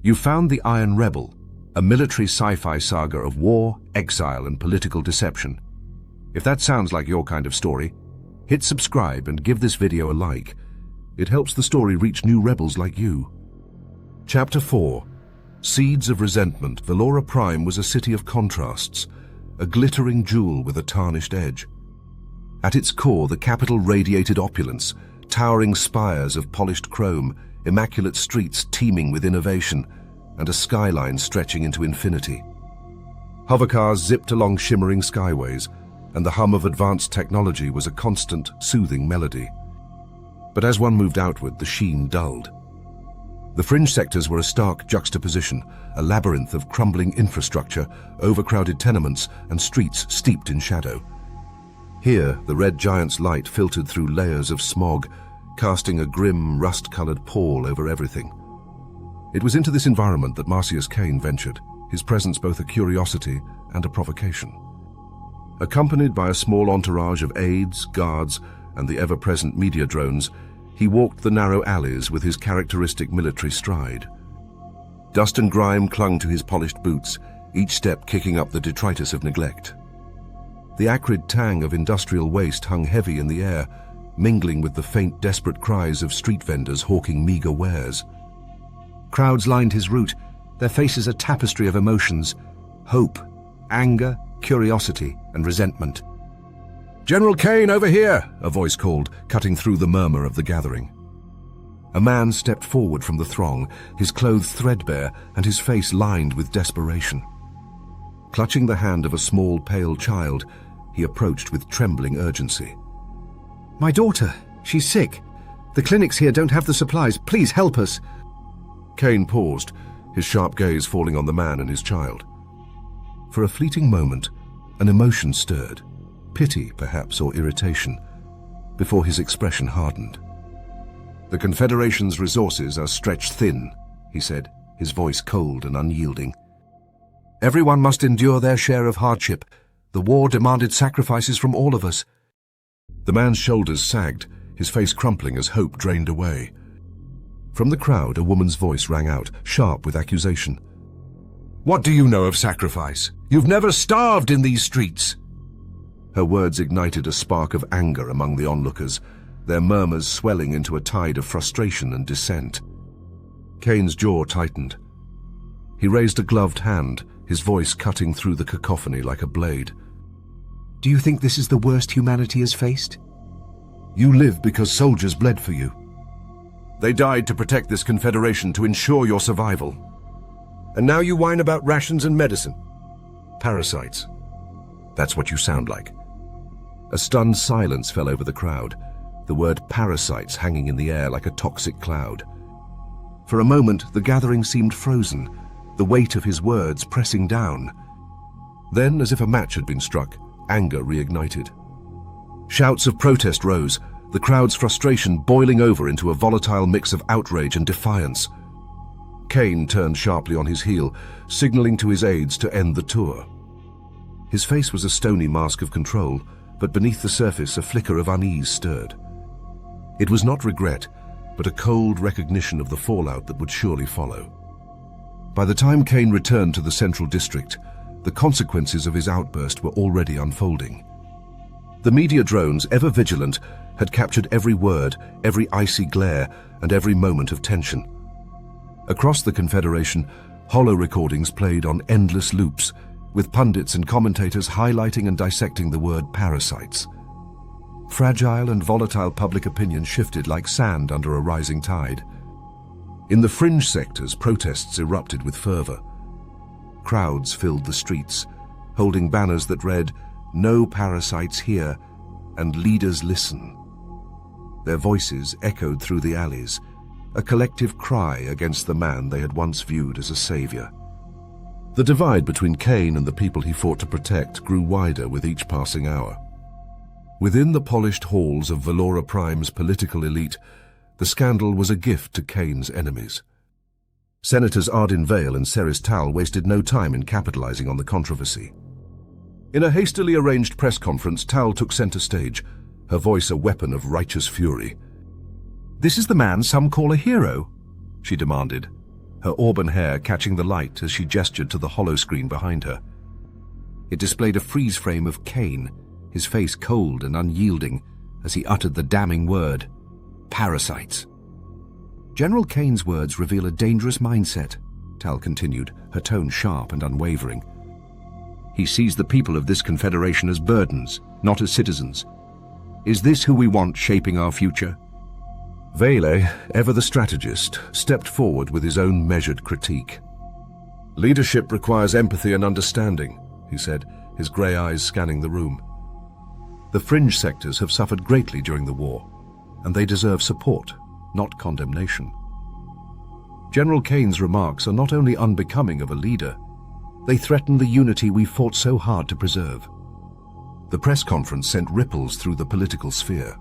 You found the Iron Rebel, a military sci-fi saga of war, exile, and political deception. If that sounds like your kind of story, hit subscribe and give this video a like. It helps the story reach new rebels like you. Chapter 4. Seeds of Resentment. Velora Prime was a city of contrasts, a glittering jewel with a tarnished edge. At its core, the capital radiated opulence, towering spires of polished chrome, immaculate streets teeming with innovation, and a skyline stretching into infinity. Hovercars zipped along shimmering skyways, and the hum of advanced technology was a constant, soothing melody. But as one moved outward, the sheen dulled. The fringe sectors were a stark juxtaposition, a labyrinth of crumbling infrastructure, overcrowded tenements, and streets steeped in shadow. Here, the red giant's light filtered through layers of smog, casting a grim, rust-colored pall over everything. It was into this environment that Marcius Kane ventured, his presence both a curiosity and a provocation. Accompanied by a small entourage of aides, guards, and the ever-present media drones, he walked the narrow alleys with his characteristic military stride. Dust and grime clung to his polished boots, each step kicking up the detritus of neglect. The acrid tang of industrial waste hung heavy in the air, mingling with the faint, desperate cries of street vendors hawking meager wares. Crowds lined his route, their faces a tapestry of emotions: hope, anger, curiosity, and resentment. "General Kane, over here!" a voice called, cutting through the murmur of the gathering. A man stepped forward from the throng, his clothes threadbare and his face lined with desperation. Clutching the hand of a small, pale child, he approached with trembling urgency. "My daughter, she's sick. The clinics here don't have the supplies. Please help us." Kane paused, his sharp gaze falling on the man and his child. For a fleeting moment, an emotion stirred, pity perhaps or irritation, before his expression hardened. "The Confederation's resources are stretched thin," he said, his voice cold and unyielding. "Everyone must endure their share of hardship. The war demanded sacrifices from all of us." The man's shoulders sagged, his face crumpling as hope drained away. From the crowd, a woman's voice rang out, sharp with accusation. "What do you know of sacrifice? You've never starved in these streets!" Her words ignited a spark of anger among the onlookers, their murmurs swelling into a tide of frustration and dissent. Kane's jaw tightened. He raised a gloved hand, his voice cutting through the cacophony like a blade. "Do you think this is the worst humanity has faced?" "You live because soldiers bled for you. They died to protect this Confederation, to ensure your survival. And now you whine about rations and medicine. Parasites. That's what you sound like." A stunned silence fell over the crowd, the word parasites hanging in the air like a toxic cloud. For a moment, the gathering seemed frozen, the weight of his words pressing down. Then, as if a match had been struck, anger reignited. Shouts of protest rose, the crowd's frustration boiling over into a volatile mix of outrage and defiance. Kane turned sharply on his heel, signaling to his aides to end the tour. His face was a stony mask of control, but beneath the surface a flicker of unease stirred. It was not regret, but a cold recognition of the fallout that would surely follow. By the time Kane returned to the central district, the consequences of his outburst were already unfolding. The media drones, ever vigilant, had captured every word, every icy glare, and every moment of tension. Across the Confederation, holo recordings played on endless loops, with pundits and commentators highlighting and dissecting the word parasites. Fragile and volatile public opinion shifted like sand under a rising tide. In the fringe sectors, protests erupted with fervor. Crowds filled the streets, holding banners that read, "No parasites here," and "Leaders listen." Their voices echoed through the alleys, a collective cry against the man they had once viewed as a savior. The divide between Kane and the people he fought to protect grew wider with each passing hour. Within the polished halls of Velora Prime's political elite, the scandal was a gift to Kane's enemies. Senators Vale and Tal wasted no time in capitalizing on the controversy. In a hastily arranged press conference, Tal took center stage, her voice a weapon of righteous fury. "This is the man some call a hero?" she demanded. her auburn hair catching the light as she gestured to the hollow screen behind her. It displayed a freeze frame of Kane, his face cold and unyielding as he uttered the damning word, "Parasites." General Kane's words reveal a dangerous mindset, Tal continued, her tone sharp and unwavering. He sees the people of this confederation as burdens, not as citizens. Is this who we want shaping our future? Vale, ever the strategist, stepped forward with his own measured critique. Leadership requires empathy and understanding, he said, his grey eyes scanning the room. The fringe sectors have suffered greatly during the war, and they deserve support, not condemnation. General Kane's remarks are not only unbecoming of a leader, they threaten the unity we fought so hard to preserve. The press conference sent ripples through the political sphere.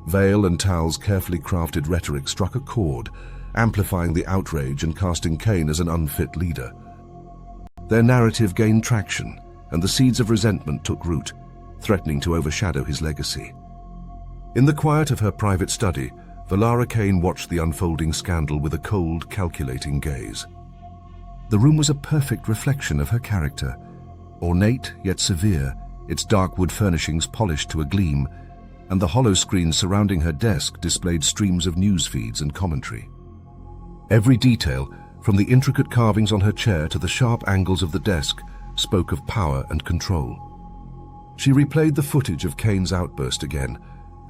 Vale and Tal's carefully crafted rhetoric struck a chord, amplifying the outrage and casting Kane as an unfit leader. Their narrative gained traction, and the seeds of resentment took root, threatening to overshadow his legacy. In the quiet of her private study, Volara Kane watched the unfolding scandal with a cold, calculating gaze. The room was a perfect reflection of her character, ornate yet severe, its dark wood furnishings polished to a gleam, and the hollow screens surrounding her desk displayed streams of news feeds and commentary. Every detail, from the intricate carvings on her chair to the sharp angles of the desk, spoke of power and control. She replayed the footage of Kane's outburst again,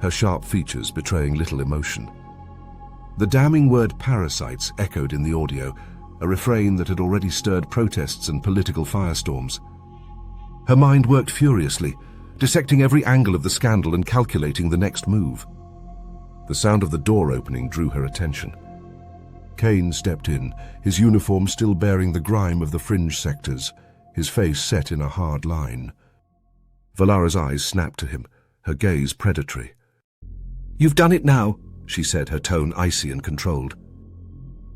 her sharp features betraying little emotion. The damning word "parasites" echoed in the audio, a refrain that had already stirred protests and political firestorms. Her mind worked furiously, dissecting every angle of the scandal and calculating the next move. The sound of the door opening drew her attention. Kane stepped in, his uniform still bearing the grime of the fringe sectors, his face set in a hard line. Volara's eyes snapped to him, her gaze predatory. "You've done it now," she said, her tone icy and controlled.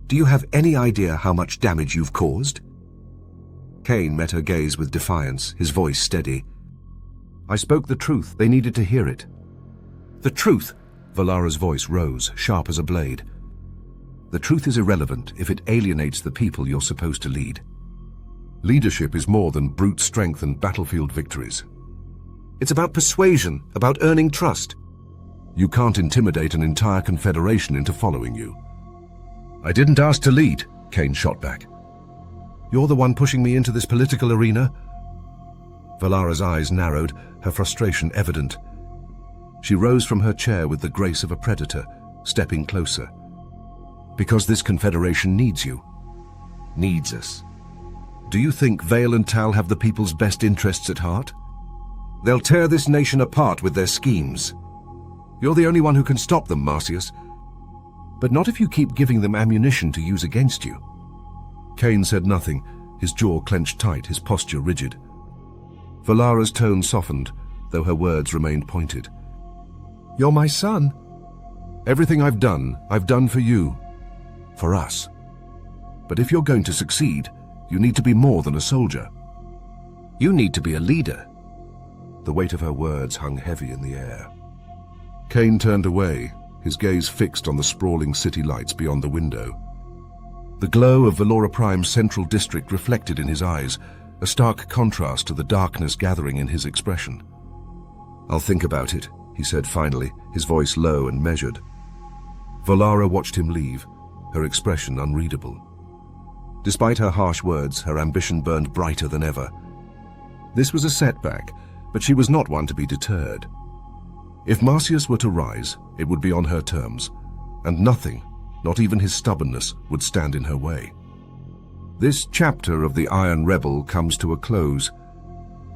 "Do you have any idea how much damage you've caused?" Kane met her gaze with defiance, his voice steady. "I spoke the truth. They needed to hear it." "The truth?" Volara's voice rose, sharp as a blade. "The truth is irrelevant if it alienates the people you're supposed to lead. Leadership is more than brute strength and battlefield victories. It's about persuasion, about earning trust. You can't intimidate an entire confederation into following you." "I didn't ask to lead," Kane shot back. "You're the one pushing me into this political arena?" Volara's eyes narrowed, her frustration evident. She rose from her chair with the grace of a predator, stepping closer. "Because this confederation needs you. Needs us. Do you think Vale and Tal have the people's best interests at heart? They'll tear this nation apart with their schemes. You're the only one who can stop them, Marcius. But not if you keep giving them ammunition to use against you." Kane said nothing, his jaw clenched tight, his posture rigid. Volara's tone softened, though her words remained pointed. "You're my son. Everything I've done for you. For us. But if you're going to succeed, you need to be more than a soldier. You need to be a leader." The weight of her words hung heavy in the air. Kane turned away, his gaze fixed on the sprawling city lights beyond the window. The glow of Velora Prime's central district reflected in his eyes, a stark contrast to the darkness gathering in his expression. "I'll think about it," he said finally, his voice low and measured. Volara watched him leave, her expression unreadable. Despite her harsh words, her ambition burned brighter than ever. This was a setback, but she was not one to be deterred. If Marcius were to rise, it would be on her terms, and nothing, not even his stubbornness, would stand in her way. This chapter of the Iron Rebel comes to a close,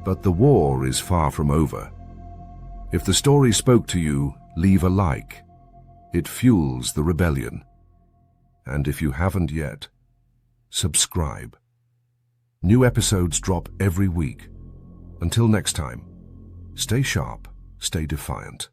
but the war is far from over. If the story spoke to you, leave a like. It fuels the rebellion. And if you haven't yet, subscribe. New episodes drop every week. Until next time, stay sharp, stay defiant.